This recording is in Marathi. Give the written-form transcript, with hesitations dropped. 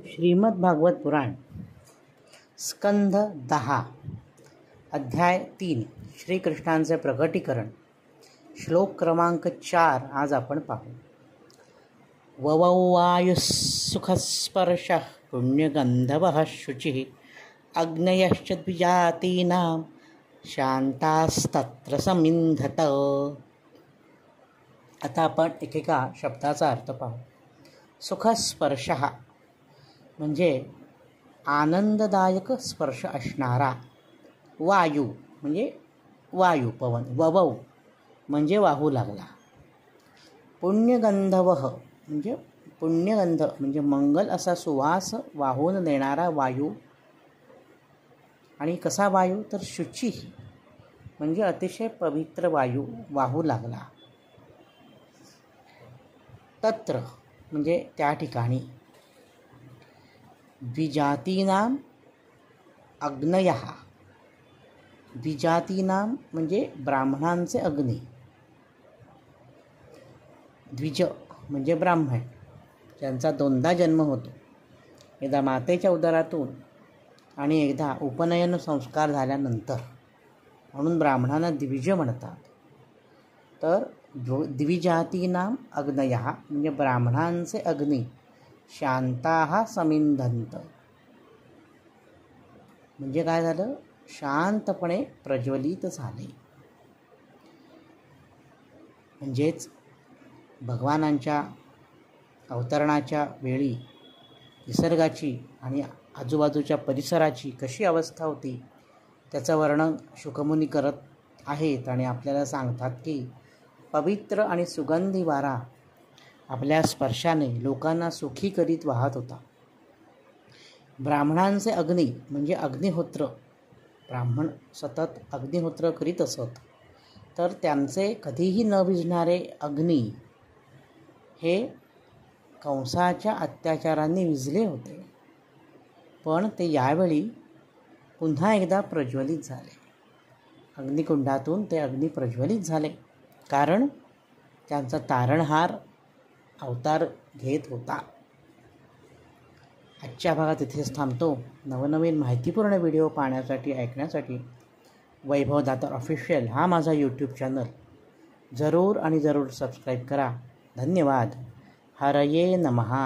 श्रीमद् भागवत पुराण स्कंध 10 अध्याय 3 श्रीकृष्णांचे प्रकटीकरण श्लोक क्रमांक 4 आज आपण पाहू. ववौ वायुस्सुखस्पर्शः पुण्यगंधवः शुचिः अग्नयश्च द्विजातीनां शांतास्तत्र समिन्धत. आता आपण एकेका शब्दाचा अर्थ पाहू. सुखस्पर्शः म्हणजे आनंददायक स्पर्श असणारा. वायू म्हणजे वायू पवन. ववौ म्हणजे वाहू लागला. पुण्यगंधवः म्हणजे पुण्यगंध म्हणजे मंगल असा सुवास वाहून देणारा वायू. आणि कसा वायू तर शुची म्हणजे अतिशय पवित्र वायू वाहू लागला. तत्र म्हणजे त्या ठिकाणी. द्विजातीनां अग्नयः द्विजातीनां म्हणजे ब्राह्मणांचे अग्नी. द्विज म्हणजे ब्राह्मण ज्यांचा दोनदा जन्म होतो, एकदा मातेच्या उदरातून आणि एकदा उपनयन संस्कार झाल्यानंतर, म्हणून ब्राह्मणांना द्विज म्हणतात. तर द्विजातीनां अग्नयः म्हणजे ब्राह्मणांचे अग्नी शांताः समिन्धन्त म्हणजे काय झालं, शांतपणे प्रज्वलित झाले. म्हणजेच भगवानांच्या अवतरणाच्या वेळी निसर्गाची आणि आजूबाजूच्या परिसराची कशी अवस्था होती त्याचं वर्णन शुकमुनी करत आहेत आणि आपल्याला सांगतात की पवित्र आणि सुगंधी वारा आपल्या स्पर्शाने लोकांना सुखी करीत वाहत होता. ब्राह्मणांचे अग्नी म्हणजे अग्निहोत्र. ब्राह्मण सतत अग्निहोत्र करीत असत, तर त्यांचे कधीही न विझणारे अग्नी हे कंसाच्या अत्याचारांनी विझले होते. पण ते यावेळी पुन्हा एकदा प्रज्वलित झाले. अग्निकुंडातून ते अग्नी प्रज्वलित झाले, कारण त्यांचा तारणहार अवतार घेत होता. आजच्या भागात इथेच थांबतो. नवनवीन माहितीपूर्ण व्हिडिओ पाहण्यासाठी ऐकण्यासाठी वैभव दातार ऑफिशियल हा माझा यूट्यूब चॅनल जरूर सबस्क्राईब करा. धन्यवाद. हरये नमः.